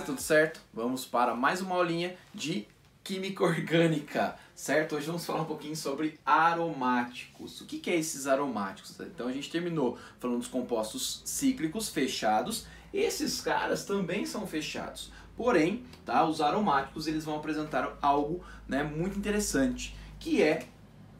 tudo certo? Vamos para mais uma aulinha de Química Orgânica, certo? Hoje vamos falar um pouquinho sobre aromáticos. O que é esses aromáticos? Então a gente terminou falando dos compostos cíclicos fechados. Esses caras também são fechados. Porém, tá, os aromáticos eles vão apresentar algo, né, muito interessante, que é,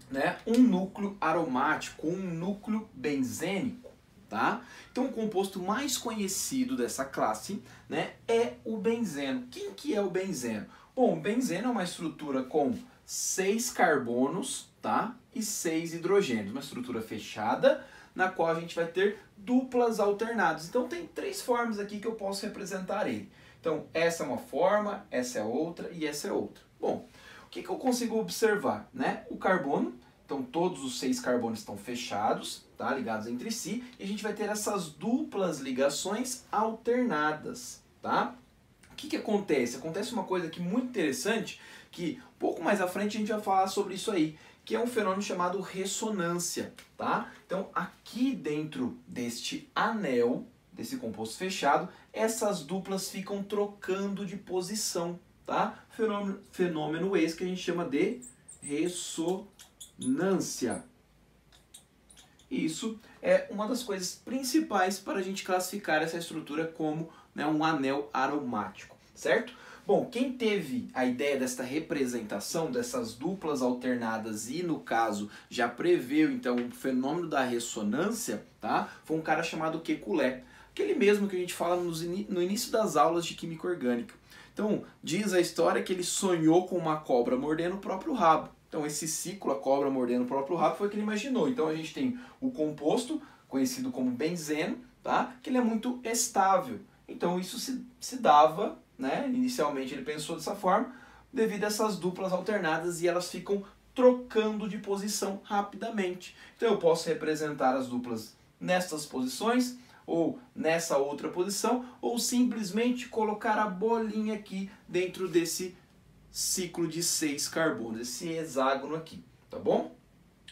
né, um núcleo aromático, um núcleo benzênico. Tá? Então o composto mais conhecido dessa classe, né, é o benzeno. Quem que é o benzeno? Bom, o benzeno é uma estrutura com 6 carbonos, tá, e 6 hidrogênios. Uma estrutura fechada, na qual a gente vai ter duplas alternadas. Então tem 3 formas aqui que eu posso representar ele. Então essa é uma forma, essa é outra e essa é outra. Bom, o que eu consigo observar? Né? O carbono. Então todos os 6 carbonos estão fechados, tá, ligados entre si, e a gente vai ter essas duplas ligações alternadas, tá? O que acontece? Acontece uma coisa aqui muito interessante, que um pouco mais à frente a gente vai falar sobre isso aí, que é um fenômeno chamado ressonância, tá? Então aqui dentro deste anel, desse composto fechado, essas duplas ficam trocando de posição, tá? Fenômeno esse que a gente chama de ressonância. Isso é uma das coisas principais para a gente classificar essa estrutura como, né, um anel aromático, certo? Bom, quem teve a ideia desta representação dessas duplas alternadas e, no caso, já preveu então o fenômeno da ressonância, tá? Foi um cara chamado Kekulé, aquele mesmo que a gente fala no início das aulas de Química Orgânica. Então, diz a história que ele sonhou com uma cobra mordendo o próprio rabo. Então esse ciclo, a cobra mordendo o próprio rabo, foi o que ele imaginou. Então a gente tem o composto, conhecido como benzeno, tá? Que ele é muito estável. Então isso se dava, né? Inicialmente ele pensou dessa forma, devido a essas duplas alternadas e elas ficam trocando de posição rapidamente. Então eu posso representar as duplas nestas posições, ou nessa outra posição, ou simplesmente colocar a bolinha aqui dentro desse ciclo de 6 carbonos, esse hexágono aqui, tá bom?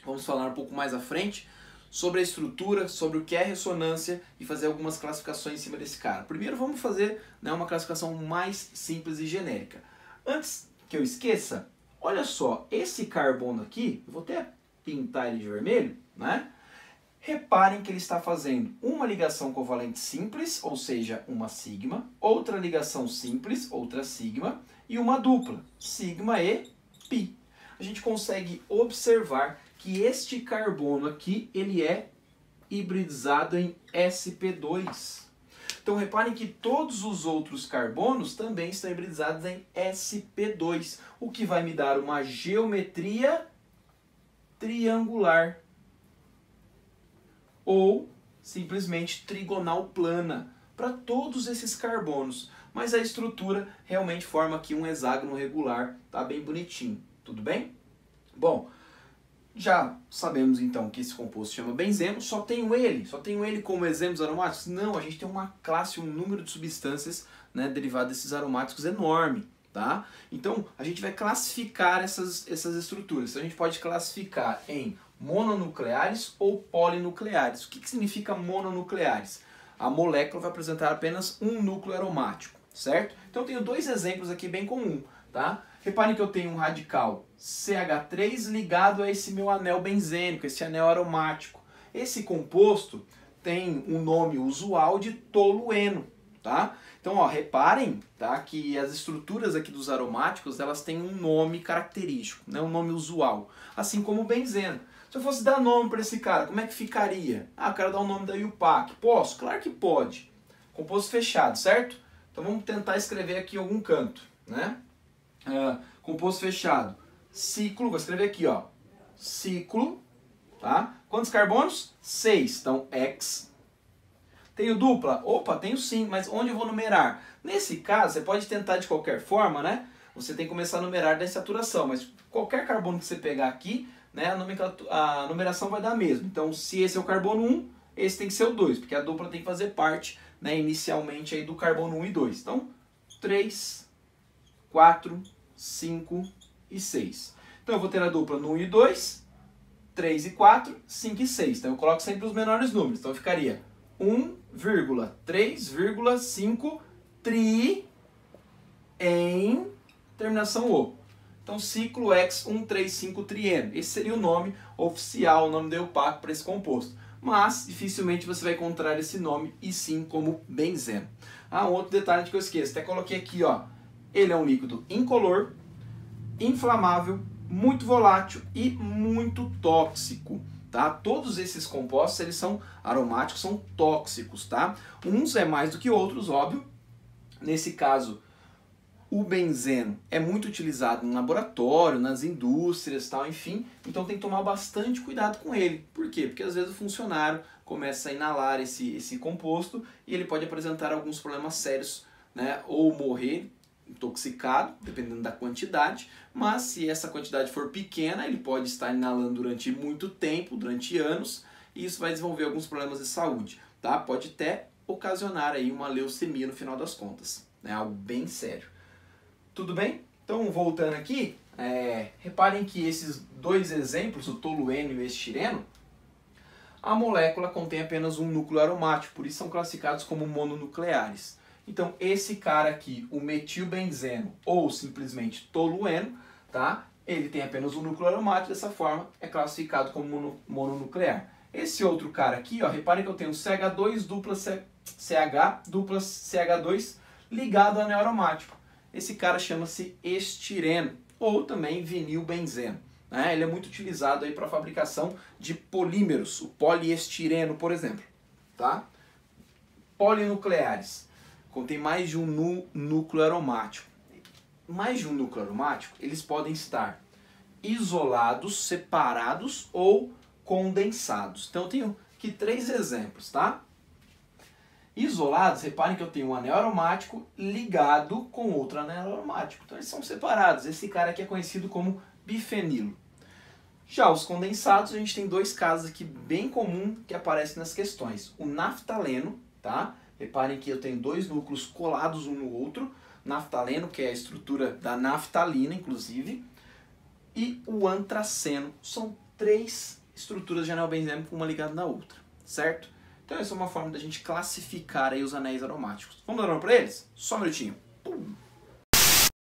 Vamos falar um pouco mais à frente sobre a estrutura, sobre o que é ressonância e fazer algumas classificações em cima desse cara. Primeiro vamos fazer, né, uma classificação mais simples e genérica. Antes que eu esqueça, olha só, esse carbono aqui, eu vou até pintar ele de vermelho, né? Reparem que ele está fazendo uma ligação covalente simples, ou seja, uma sigma, outra ligação simples, outra sigma, e uma dupla, sigma e pi. A gente consegue observar que este carbono aqui, ele é hibridizado em sp2. Então reparem que todos os outros carbonos também estão hibridizados em sp2, o que vai me dar uma geometria triangular, ou simplesmente trigonal plana, para todos esses carbonos. Mas a estrutura realmente forma aqui um hexágono regular, tá bem bonitinho, tudo bem? Bom, já sabemos então que esse composto se chama benzeno, só tenho ele como exemplos aromáticos? Não, a gente tem uma classe, um número de substâncias, né, derivadas desses aromáticos enorme, tá? Então a gente vai classificar essas estruturas. Então, a gente pode classificar em mononucleares ou polinucleares. O que significa mononucleares? A molécula vai apresentar apenas um núcleo aromático, certo? Então eu tenho 2 exemplos aqui bem comuns, tá? Reparem que eu tenho um radical CH3 ligado a esse meu anel benzênico, esse anel aromático. Esse composto tem um nome usual de tolueno, tá? Então, ó, reparem, tá, que as estruturas aqui dos aromáticos, elas têm um nome característico, né, um nome usual, assim como o benzeno. Se eu fosse dar nome para esse cara, como é que ficaria? Ah, eu quero dar o nome da IUPAC. Posso? Claro que pode. Composto fechado, certo? Então vamos tentar escrever aqui em algum canto, né? Composto fechado. Ciclo, vou escrever aqui, ó. Ciclo, tá? Quantos carbonos? 6. Então, X. Tenho dupla? Opa, tenho sim, mas onde eu vou numerar? Nesse caso, você pode tentar de qualquer forma, né? Você tem que começar a numerar da saturação, mas qualquer carbono que você pegar aqui, né, a numeração vai dar a mesma. Então, se esse é o carbono 1, esse tem que ser o 2, porque a dupla tem que fazer parte, né, inicialmente aí do carbono 1 e 2. Então, 3, 4, 5 e 6. Então, eu vou ter a dupla no 1 e 2, 3 e 4, 5 e 6. Então, eu coloco sempre os menores números. Então, ficaria 1,3,5 tri em terminação O. Então, ciclohexo-1,3,5-trieno. Esse seria o nome oficial, o nome da EUPAC para esse composto. Mas, dificilmente você vai encontrar esse nome, e sim como benzeno. Um outro detalhe que eu esqueço, até coloquei aqui, ó. Ele é um líquido incolor, inflamável, muito volátil e muito tóxico. Tá? Todos esses compostos, eles são aromáticos, são tóxicos, tá? Uns é mais do que outros, óbvio. Nesse caso, o benzeno é muito utilizado no laboratório, nas indústrias, tal, enfim. Então tem que tomar bastante cuidado com ele. Por quê? Porque às vezes o funcionário começa a inalar esse composto e ele pode apresentar alguns problemas sérios, né? Ou morrer intoxicado, dependendo da quantidade, mas se essa quantidade for pequena, ele pode estar inalando durante muito tempo, durante anos, e isso vai desenvolver alguns problemas de saúde, tá? Pode até ocasionar aí uma leucemia no final das contas, né? Algo bem sério. Tudo bem? Então, voltando aqui, reparem que esses dois exemplos, o tolueno e o estireno, a molécula contém apenas um núcleo aromático, por isso são classificados como mononucleares. Então, esse cara aqui, o metilbenzeno ou simplesmente tolueno, tá? Ele tem apenas um núcleo aromático, dessa forma é classificado como mononuclear. Esse outro cara aqui, ó, reparem que eu tenho CH2 dupla CH dupla CH2 ligado a anel aromático. Esse cara chama-se estireno ou também vinilbenzeno. Né? Ele é muito utilizado para a fabricação de polímeros, o poliestireno, por exemplo. Tá? Polinucleares. Contém mais de um núcleo aromático. Mais de um núcleo aromático, eles podem estar isolados, separados ou condensados. Então eu tenho aqui 3 exemplos, tá? Isolados, reparem que eu tenho um anel aromático ligado com outro anel aromático. Então eles são separados. Esse cara aqui é conhecido como bifenilo. Já os condensados, a gente tem 2 casos aqui bem comuns que aparecem nas questões. O naftaleno, tá? Reparem que eu tenho 2 núcleos colados um no outro. Naftaleno, que é a estrutura da naftalina, inclusive. E o antraceno. São 3 estruturas de anel benzeno, uma ligada na outra, certo? Então essa é uma forma da gente classificar aí os anéis aromáticos. Vamos dar nome para eles? Só um minutinho.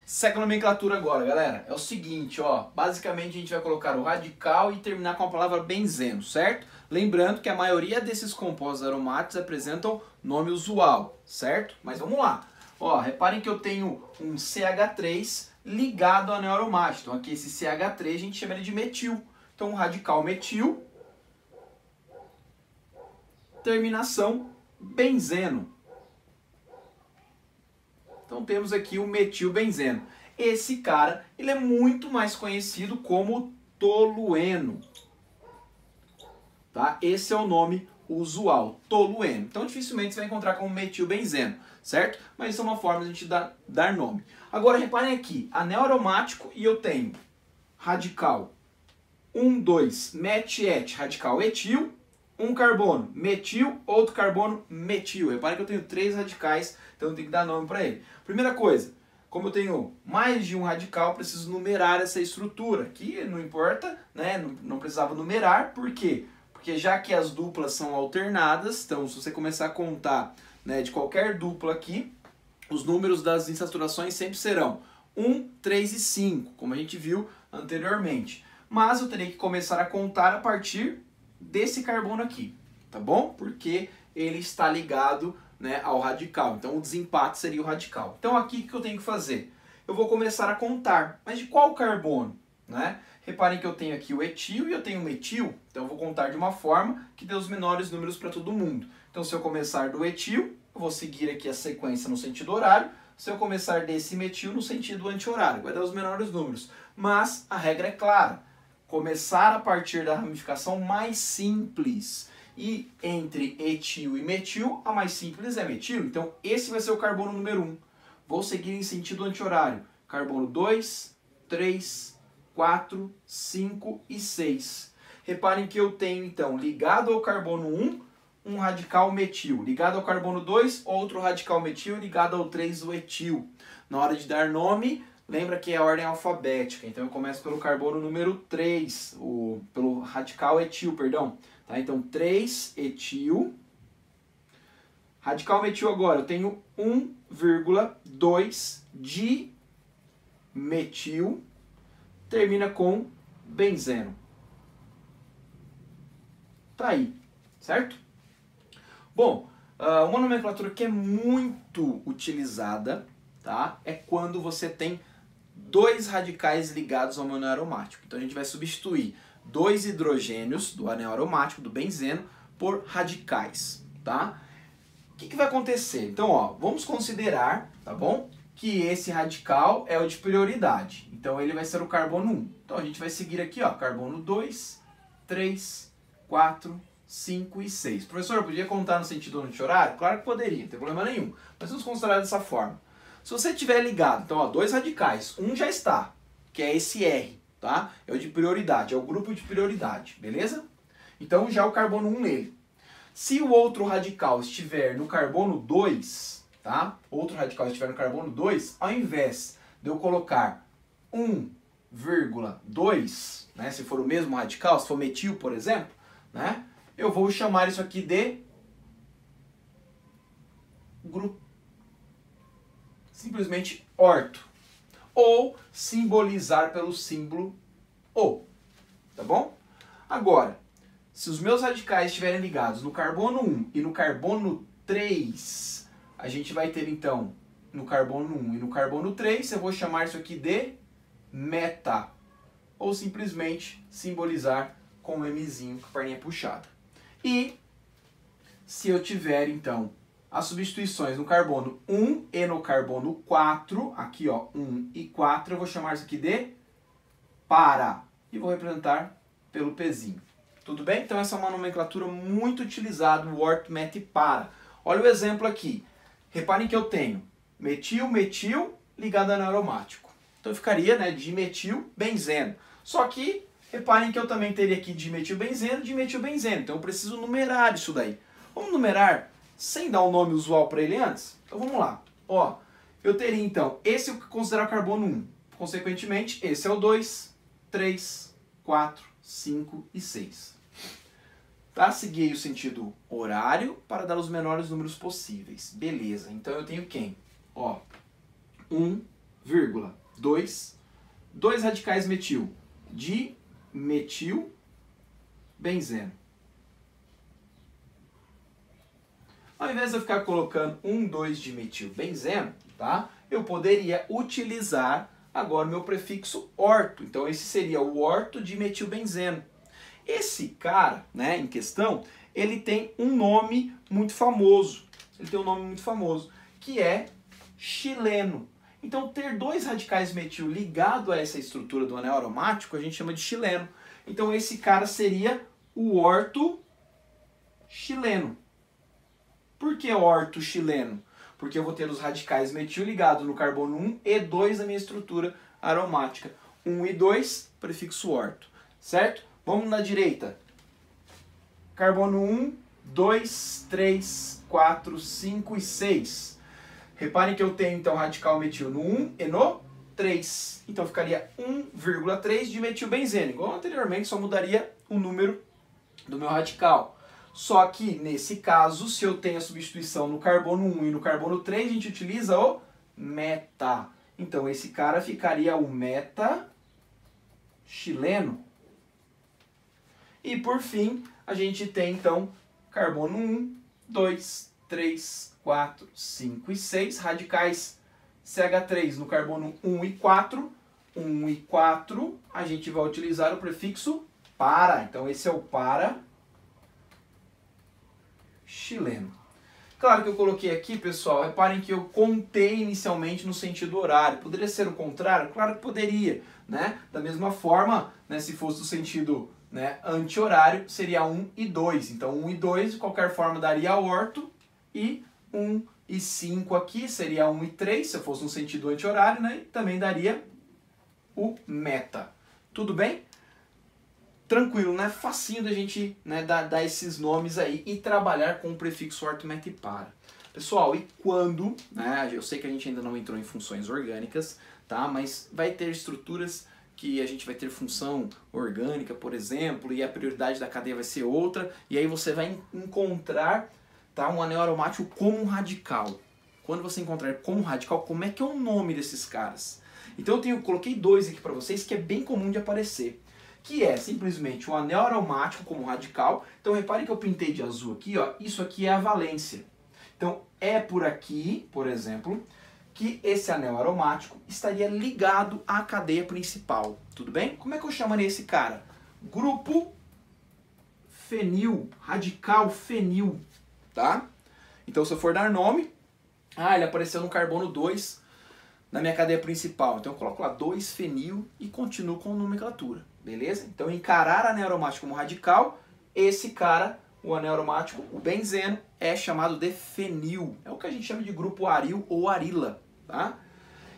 Seca a nomenclatura agora, galera. É o seguinte, ó. Basicamente a gente vai colocar o radical e terminar com a palavra benzeno, certo? Lembrando que a maioria desses compostos aromáticos apresentam nome usual, certo? Mas vamos lá. Ó, reparem que eu tenho um CH3 ligado ao anel aromático. Então aqui esse CH3 a gente chama ele de metil. Então o radical metil, terminação benzeno. Então temos aqui o metilbenzeno. Esse cara, ele é muito mais conhecido como tolueno. Tá? Esse é o nome usual, tolueno. Então dificilmente você vai encontrar como metilbenzeno, certo? Mas isso é uma forma de a gente dar nome. Agora reparem aqui, anel aromático e eu tenho radical 1, 2, met, radical etil, um carbono metil, outro carbono metil. Reparem que eu tenho 3 radicais, então eu tenho que dar nome para ele. Primeira coisa, como eu tenho mais de um radical, eu preciso numerar essa estrutura. Aqui não importa, né? Não precisava numerar, por quê? Porque já que as duplas são alternadas, então se você começar a contar, né, de qualquer dupla aqui, os números das insaturações sempre serão 1, 3 e 5, como a gente viu anteriormente. Mas eu terei que começar a contar a partir desse carbono aqui, tá bom? Porque ele está ligado, né, ao radical. Então o desempate seria o radical. Então aqui o que eu tenho que fazer? Eu vou começar a contar. Mas de qual carbono? Né? Reparem que eu tenho aqui o etil e eu tenho o metil. Então eu vou contar de uma forma que dê os menores números para todo mundo. Então se eu começar do etil, eu vou seguir aqui a sequência no sentido horário. Se eu começar desse metil no sentido anti-horário, vai dar os menores números. Mas a regra é clara. Começar a partir da ramificação mais simples. E entre etil e metil, a mais simples é metil. Então esse vai ser o carbono número 1. Vou seguir em sentido anti-horário. Carbono 2, 3, 4, 5 e 6. Reparem que eu tenho então, ligado ao carbono 1, um radical metil. Ligado ao carbono 2, outro radical metil. Ligado ao 3, o etil. Na hora de dar nome, lembra que é a ordem alfabética. Então eu começo pelo carbono número 3, pelo radical etil, perdão. Tá? Então 3 etil. Radical metil agora, eu tenho 1 1,2 de metil, termina com benzeno. Tá aí, certo? Bom, uma nomenclatura que é muito utilizada, tá? É quando você tem dois radicais ligados ao meu anel aromático. Então a gente vai substituir dois hidrogênios do anel aromático, do benzeno, por radicais, tá? O que vai acontecer? Então, ó, vamos considerar, tá bom? Que esse radical é o de prioridade. Então ele vai ser o carbono 1. Então a gente vai seguir aqui, ó, carbono 2, 3, 4, 5 e 6. Professor, eu podia contar no sentido anti-horário? Claro que poderia, não tem problema nenhum. Mas vamos considerar dessa forma. Se você tiver ligado, então, ó, dois radicais, um já está, que é esse R, tá? É o de prioridade, é o grupo de prioridade, beleza? Então já o carbono 1 nele. Se o outro radical estiver no carbono 2, tá? Outro radical estiver no carbono 2, ao invés de eu colocar 1,2, né? Se for o mesmo radical, se for metil, por exemplo, né? Eu vou chamar isso aqui de grupo, simplesmente orto, ou simbolizar pelo símbolo O, tá bom? Agora, se os meus radicais estiverem ligados no carbono 1 e no carbono 3, a gente vai ter então no carbono 1 e no carbono 3, eu vou chamar isso aqui de meta, ou simplesmente simbolizar com um Mzinho com a perninha puxada. E se eu tiver então as substituições no carbono 1 e no carbono 4, aqui ó, 1 e 4, eu vou chamar isso aqui de para, e vou representar pelo Pzinho. Tudo bem? Então essa é uma nomenclatura muito utilizada, o orto, meta e para. Olha o exemplo aqui. Reparem que eu tenho metil, metil ligado a aromático. Então ficaria, né, dimetil, benzeno. Só que reparem que eu também teria aqui dimetil, benzeno, dimetil, benzeno. Então eu preciso numerar isso daí. Vamos numerar sem dar um nome usual para ele antes? Então vamos lá. Ó, eu teria então, esse eu considero o carbono 1. Consequentemente, esse é o 2, 3, 4, 5 e 6. Tá? Segui o sentido horário para dar os menores números possíveis. Beleza, então eu tenho quem? Ó, 1,2, dois radicais metil, dimetil, benzeno. Ao invés de eu ficar colocando 2 dimetil benzeno, tá? Eu poderia utilizar agora o meu prefixo orto. Então esse seria o orto dimetilbenzeno. Esse cara, né, em questão, ele tem um nome muito famoso. Ele tem um nome muito famoso, que é xileno. Então ter dois radicais metil ligado a essa estrutura do anel aromático, a gente chama de xileno. Então esse cara seria o orto xileno. Por que orto xileno? Porque eu vou ter os radicais metil ligados no carbono 1 e 2 da minha estrutura aromática. 1 e 2, prefixo orto. Certo? Vamos na direita. Carbono 1, 2, 3, 4, 5 e 6. Reparem que eu tenho então radical metil no 1 e no 3. Então ficaria 1,3 de metilbenzeno. Igual anteriormente, só mudaria o número do meu radical. Só que, nesse caso, se eu tenho a substituição no carbono 1 e no carbono 3, a gente utiliza o meta. Então, esse cara ficaria o meta xileno. E, por fim, a gente tem, então, carbono 1, 2, 3, 4, 5 e 6. Radicais CH3 no carbono 1 e 4. 1 e 4, a gente vai utilizar o prefixo para. Então, esse é o para xileno. Claro que eu coloquei aqui, pessoal, reparem que eu contei inicialmente no sentido horário. Poderia ser o contrário? Claro que poderia, né? Da mesma forma, né, se fosse o sentido, né, anti-horário, seria 1 e 2. Então 1 e 2, de qualquer forma, daria orto, e 1 e 5 aqui seria 1 e 3, se eu fosse no sentido anti-horário, né? E também daria o meta. Tudo bem? Tranquilo, né? Facinho da gente, né, dar esses nomes aí e trabalhar com o prefixo orto, meta e para. Pessoal, e quando, né, eu sei que a gente ainda não entrou em funções orgânicas, tá? Mas vai ter estruturas que a gente vai ter função orgânica, por exemplo, e a prioridade da cadeia vai ser outra, e aí você vai encontrar, tá, um anel aromático como um radical. quando você encontrar como radical, como é que é o nome desses caras? Então eu coloquei dois aqui para vocês que é bem comum de aparecer, que é simplesmente o anel aromático como radical. Então reparem que eu pintei de azul aqui, ó, isso aqui é a valência. Então é por aqui, por exemplo, que esse anel aromático estaria ligado à cadeia principal, tudo bem? Como é que eu chamaria esse cara? Grupo fenil, radical fenil, tá? Então se eu for dar nome, ele apareceu no carbono 2 na minha cadeia principal, então eu coloco lá 2-fenil e continuo com a nomenclatura, beleza? Então encarar anel aromático como radical, esse cara, o anel aromático, o benzeno, é chamado de fenil, é o que a gente chama de grupo aril ou arila, tá?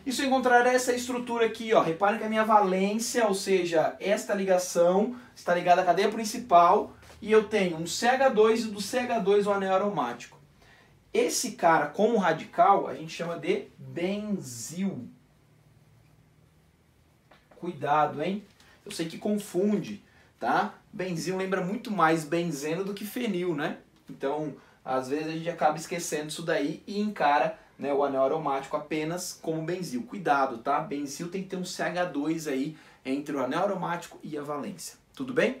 E se eu encontrar essa estrutura aqui, ó, reparem que a minha valência, ou seja, esta ligação está ligada à cadeia principal, e eu tenho um CH2 e do CH2 o anel aromático. Esse cara, como radical, a gente chama de benzil. Cuidado, hein? Eu sei que confunde, tá? Benzil lembra muito mais benzeno do que fenil, né? Então, às vezes a gente acaba esquecendo isso daí e encara, né, o anel aromático apenas como benzil. Cuidado, tá? Benzil tem que ter um CH2 aí entre o anel aromático e a valência. Tudo bem?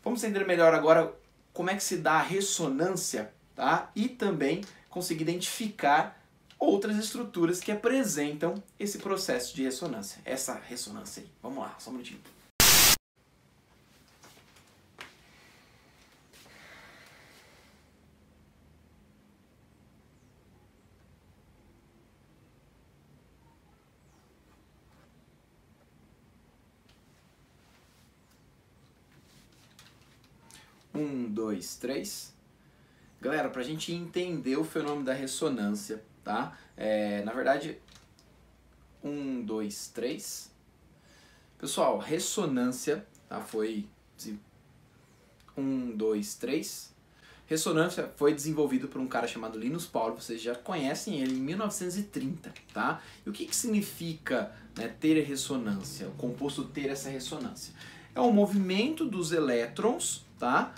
Vamos entender melhor agora como é que se dá a ressonância, tá? E também conseguir identificar outras estruturas que apresentam esse processo de ressonância. Essa ressonância aí. Vamos lá, só um minutinho. Um, dois, três. Galera, para a gente entender o fenômeno da ressonância, tá? Na verdade, 1, 2, 3. Pessoal, ressonância, tá? Foi 1, 2, 3. Ressonância foi desenvolvido por um cara chamado Linus Pauling, vocês já conhecem ele, em 1930, tá? E o que significa, né, ter ressonância, o composto ter essa ressonância? É o movimento dos elétrons, tá?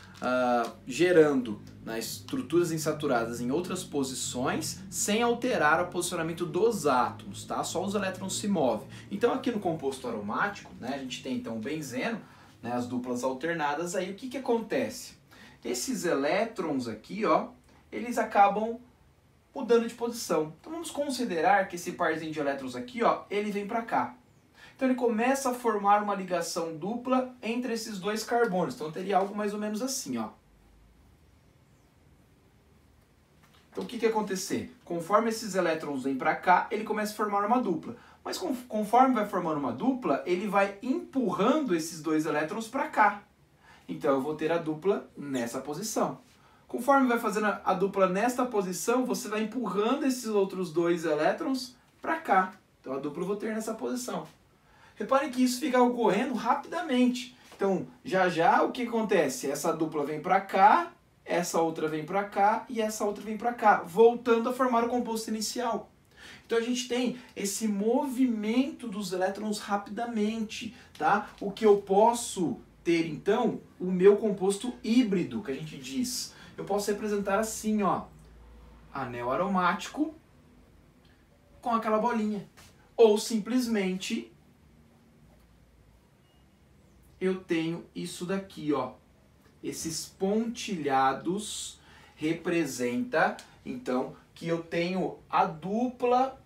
Gerando, né, estruturas insaturadas em outras posições sem alterar o posicionamento dos átomos, tá? Só os elétrons se movem. Então aqui no composto aromático, né, a gente tem então o benzeno, né, as duplas alternadas, aí o que acontece? Esses elétrons aqui, ó, eles acabam mudando de posição. Então vamos considerar que esse parzinho de elétrons aqui, ó, ele vem para cá. Então ele começa a formar uma ligação dupla entre esses dois carbonos. Então teria algo mais ou menos assim, ó. Então o que ia acontecer? Conforme esses elétrons vêm para cá, ele começa a formar uma dupla. Mas conforme vai formando uma dupla, ele vai empurrando esses dois elétrons para cá. Então eu vou ter a dupla nessa posição. Conforme vai fazendo a dupla nesta posição, você vai empurrando esses outros dois elétrons para cá. Então a dupla eu vou ter nessa posição. Reparem que isso fica ocorrendo rapidamente. Então, já o que acontece? Essa dupla vem para cá, essa outra vem para cá e essa outra vem para cá, voltando a formar o composto inicial. Então a gente tem esse movimento dos elétrons rapidamente, tá? O que eu posso ter então, o meu composto híbrido, que a gente diz. Eu posso representar assim, ó, anel aromático com aquela bolinha. Ou simplesmente eu tenho isso daqui, ó. Esses pontilhados representa, então, que eu tenho a dupla,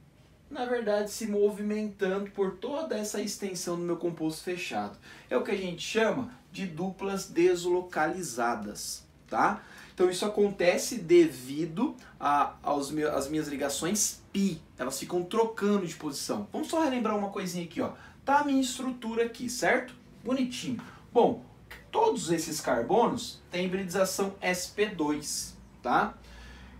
na verdade, se movimentando por toda essa extensão do meu composto fechado. É o que a gente chama de duplas deslocalizadas, tá? Então isso acontece devido às minhas ligações π. Elas ficam trocando de posição. Vamos só relembrar uma coisinha aqui, ó. Tá a minha estrutura aqui, certo? Bonitinho. Bom, todos esses carbonos têm hibridização sp2, tá?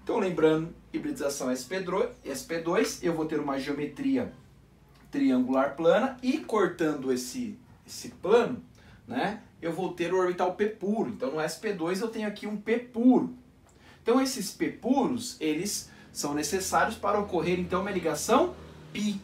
Então lembrando, hibridização sp2, eu vou ter uma geometria triangular plana e cortando esse plano, né, eu vou ter o orbital p puro. Então no sp2 eu tenho aqui um p puro. Então esses p puros, eles são necessários para ocorrer então uma ligação π.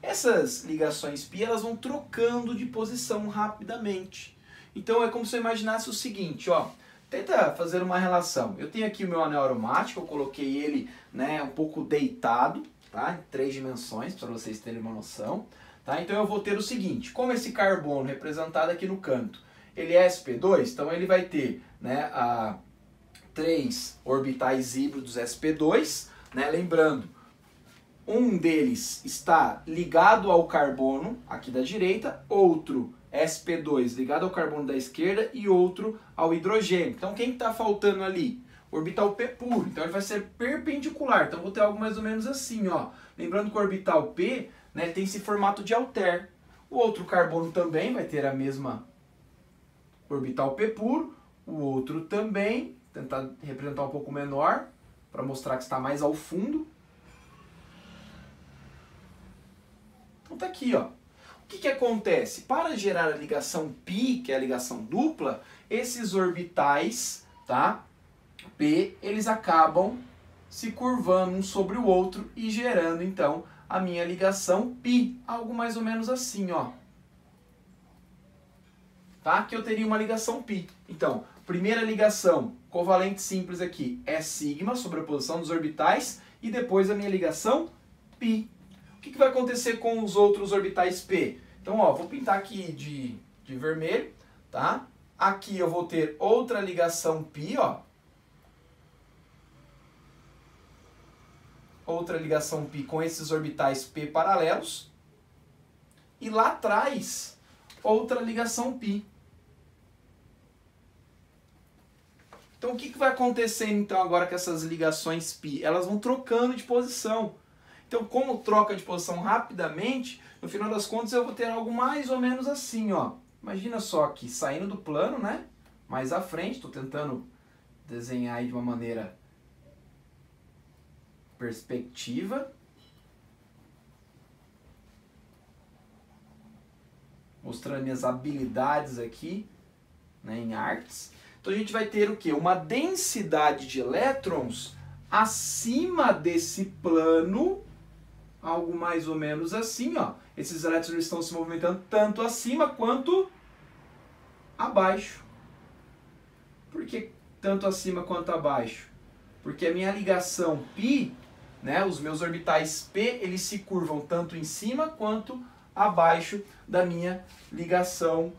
Essas ligações π, elas vão trocando de posição rapidamente. Então é como se eu imaginasse o seguinte, ó, Tenta fazer uma relação. Eu tenho aqui o meu anel aromático, eu coloquei ele, né, um pouco deitado, tá? Em 3 dimensões, para vocês terem uma noção. Tá? Então eu vou ter o seguinte, como esse carbono representado aqui no canto, ele é sp2, então ele vai ter, né, 3 orbitais híbridos sp2, né? Lembrando, um deles está ligado ao carbono aqui da direita, outro sp2 ligado ao carbono da esquerda e outro ao hidrogênio. Então quem está faltando ali? O orbital P puro, então ele vai ser perpendicular, então vou ter algo mais ou menos assim, ó. Lembrando que o orbital P, né, ele tem esse formato de alter. O outro carbono também vai ter a mesma orbital P puro, o outro também, tentar representar um pouco menor, para mostrar que está mais ao fundo. Então tá aqui, ó. O que acontece? Para gerar a ligação π, que é a ligação dupla, esses orbitais, tá? P, eles acabam se curvando um sobre o outro e gerando, então, a minha ligação π. Algo mais ou menos assim, ó. Tá? Que eu teria uma ligação π. Então, primeira ligação covalente simples aqui é sigma, sobreposição dos orbitais, e depois a minha ligação π. O que vai acontecer com os outros orbitais P? Então, ó, vou pintar aqui de vermelho, tá? Aqui eu vou ter outra ligação π, ó. Outra ligação π com esses orbitais P paralelos. E lá atrás, outra ligação π. Então, o que vai acontecer então agora com essas ligações π? Elas vão trocando de posição. Então, como troca de posição rapidamente, no final das contas eu vou ter algo mais ou menos assim, ó. Imagina só aqui, saindo do plano, né? Mais à frente, estou tentando desenhar aí de uma maneira perspectiva. Mostrando minhas habilidades aqui, né, em artes. Então a gente vai ter o quê? Uma densidade de elétrons acima desse plano, algo mais ou menos assim, ó. Esses elétrons estão se movimentando tanto acima quanto abaixo. Por que tanto acima quanto abaixo? Porque a minha ligação π, né, os meus orbitais P, eles se curvam tanto em cima quanto abaixo da minha ligação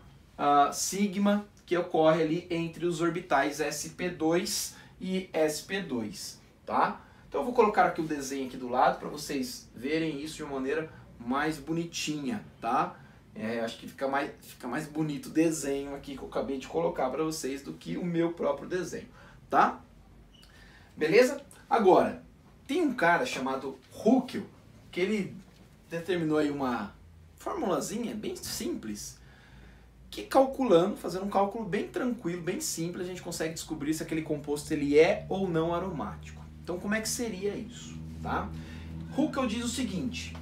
sigma, que ocorre ali entre os orbitais sp2 e sp2, tá? Então eu vou colocar aqui o desenho aqui do lado para vocês verem isso de uma maneira mais bonitinha, tá? Acho que fica mais bonito o desenho aqui que eu acabei de colocar para vocês do que o meu próprio desenho, tá? Beleza? Agora, tem um cara chamado Huckel, que ele determinou aí uma formulazinha bem simples, que calculando, fazendo um cálculo bem tranquilo, bem simples, a gente consegue descobrir se aquele composto ele é ou não aromático. Então como é que seria isso? Tá? Huckel diz o seguinte: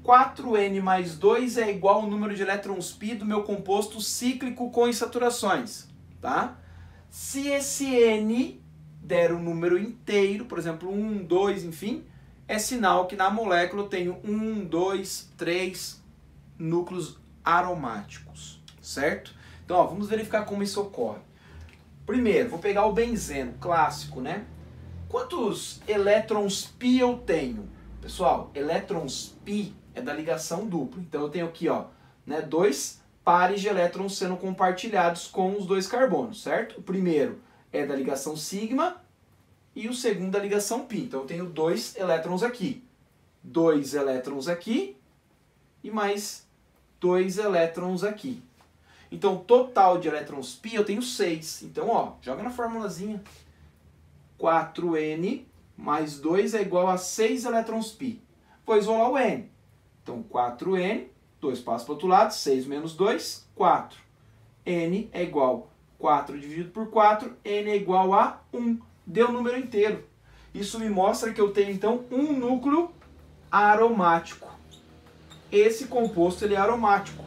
4N mais 2 é igual ao número de elétrons π do meu composto cíclico com insaturações. Tá? Se esse N der um número inteiro, por exemplo 1, 2, enfim, é sinal que na molécula eu tenho 1, 2, 3 núcleos aromáticos, certo? Então, ó, vamos verificar como isso ocorre. Primeiro, vou pegar o benzeno, clássico, né? Quantos elétrons π eu tenho? Pessoal, elétrons π é da ligação dupla. Então, eu tenho aqui, ó, né, 2 pares de elétrons sendo compartilhados com os 2 carbonos, certo? O primeiro é da ligação sigma e o segundo da ligação π. Então, eu tenho 2 elétrons aqui. 2 elétrons aqui e mais 2 elétrons aqui. Então, total de elétrons π eu tenho 6. Então, ó, joga na formulazinha. 4N mais 2 é igual a 6 elétrons π. Vou isolar o N. Então, 4N, 2 passa para o outro lado, 6 menos 2, 4. N é igual a 4 dividido por 4, N é igual a 1. Deu o número inteiro. Isso me mostra que eu tenho, então, um núcleo aromático. Esse composto ele é aromático.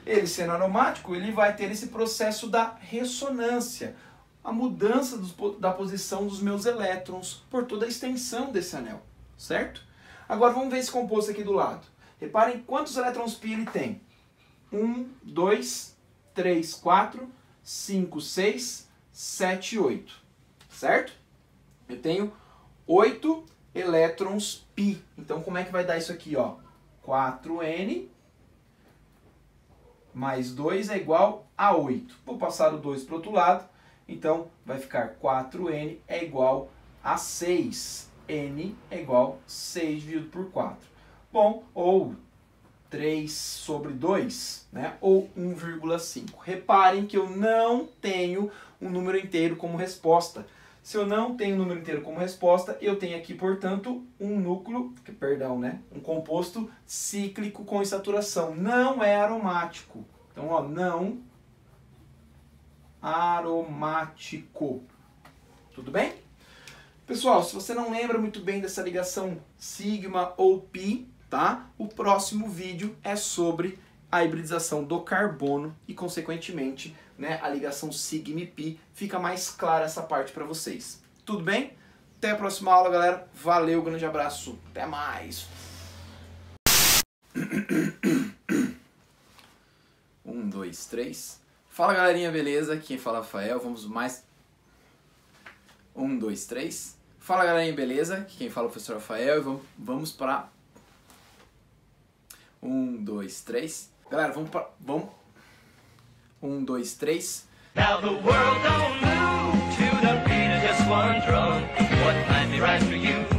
Ele sendo aromático, ele vai ter esse processo da ressonância, a mudança da posição dos meus elétrons por toda a extensão desse anel, certo? Agora vamos ver esse composto aqui do lado. Reparem quantos elétrons π ele tem. 1, 2, 3, 4, 5, 6, 7, 8. Certo? Eu tenho 8 elétrons π. Então, como é que vai dar isso aqui, ó? 4n mais 2 é igual a 8. Vou passar o 2 para o outro lado. Então, vai ficar 4n é igual a 6. n é igual a 6 dividido por 4. Bom, ou 3 sobre 2, né? Ou 1,5. Reparem que eu não tenho um número inteiro como resposta. Se eu não tenho um número inteiro como resposta, eu tenho aqui, portanto, um núcleo, perdão, né? Um composto cíclico com insaturação. Não é aromático. Então, ó, não aromático. Tudo bem? Pessoal, se você não lembra muito bem dessa ligação sigma ou pi, tá? O próximo vídeo é sobre a hibridização do carbono e, consequentemente, né, a ligação sigma e pi. Fica mais clara essa parte para vocês. Tudo bem? Até a próxima aula, galera. Valeu, grande abraço. Até mais. 1, 2, 3. Fala, galerinha, beleza? Quem fala é o Rafael. Vamos mais... 1, 2, 3. Fala, galerinha, beleza? Quem fala é o professor Rafael. E vamos para... 1, 2, 3. Galera, vamos... 1, 2, 3. Now the world don't move to the beat of just one drum. What might be right for you